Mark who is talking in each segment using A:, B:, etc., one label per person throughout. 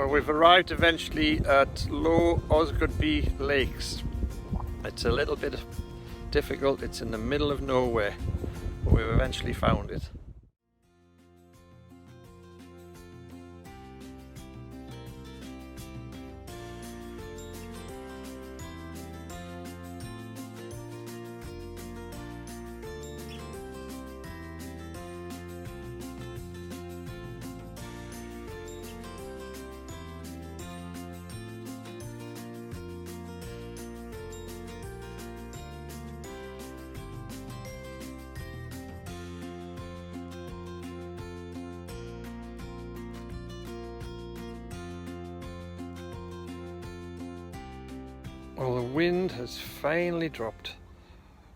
A: Well, we've arrived eventually at Low Osgoodby Lakes. It's a little bit difficult, it's in the middle of nowhere, but we've eventually found it. Well, the wind has finally dropped.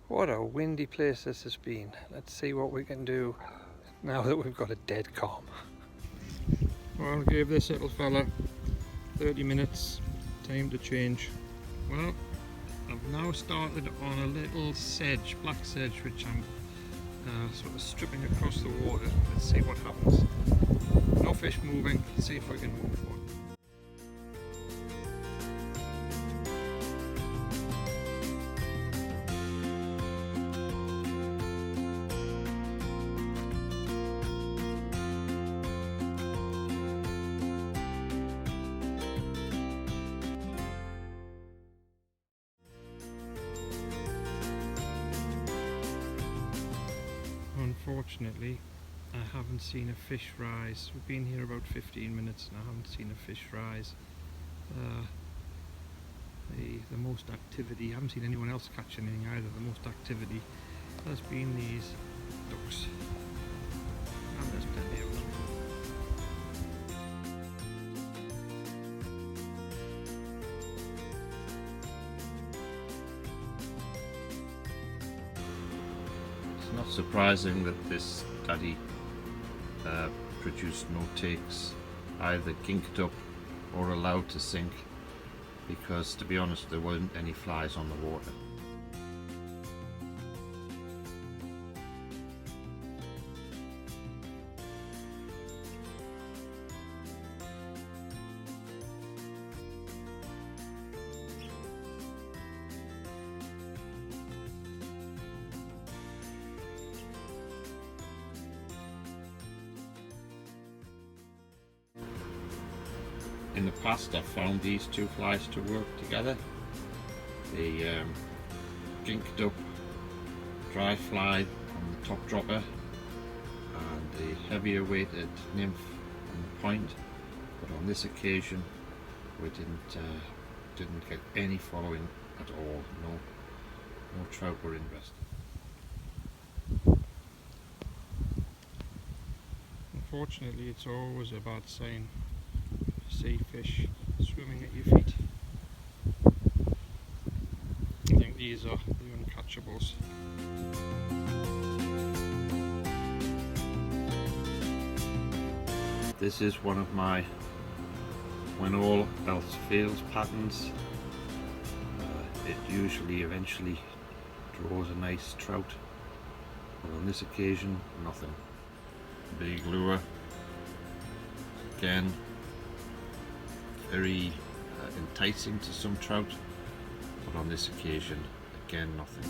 A: What a windy place this has been. Let's see what we can do now that we've got a dead calm. Well, I gave this little fella 30 minutes time to change. Well, I've now started on a little sedge, black sedge, which I'm sort of stripping across the water. Let's see what happens. No fish moving, let's see if I can move one. Unfortunately, I haven't seen a fish rise. We've been here about 15 minutes and I haven't seen a fish rise. The most activity, I haven't seen anyone else catch anything either. The most activity has been these ducks. And there's plenty of them.
B: It's not surprising that this daddy produced no takes, either kinked up or allowed to sink, because to be honest there weren't any flies on the water. In the past I've found these two flies to work together. The kinked up dry fly on the top dropper and the heavier weighted nymph on the point, but on this occasion we didn't get any following at all. No trout were invested.
A: Unfortunately, it's always a bad sign. See fish swimming at your feet. I think these are the uncatchables.
B: This is one of my when all else fails patterns. It usually eventually draws a nice trout, but on this occasion nothing. Big lure again, very enticing to some trout, but on this occasion again nothing.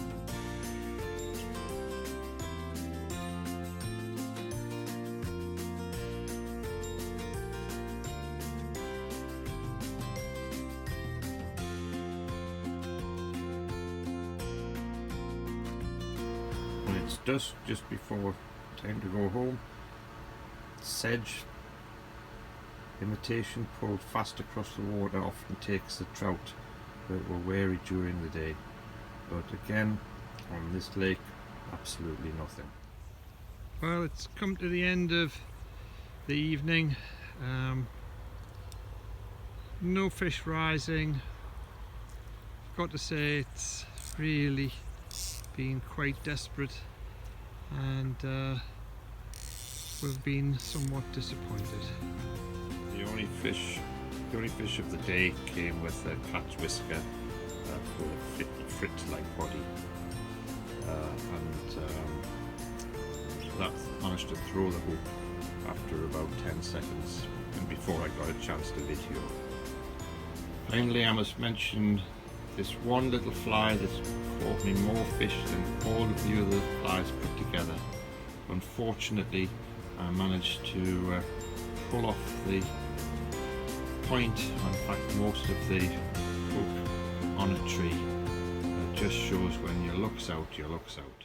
B: When it's dusk, just before time to go home, sedge imitation pulled fast across the water often takes the trout that were wary during the day, but again on this lake absolutely nothing.
A: Well, it's come to the end of the evening. No fish rising. Got to say it's really been quite desperate, and we've been somewhat disappointed.
B: The only fish of the day came with a cat's whisker with a frit-like body, and that managed to throw the hook after about 10 seconds. And before I got a chance to video. Finally, I must mention this one little fly that's caught me more fish than all of the other flies put together. Unfortunately, I managed to pull off the point, in fact most of the hook on a tree. It just shows when your luck's out, your luck's out.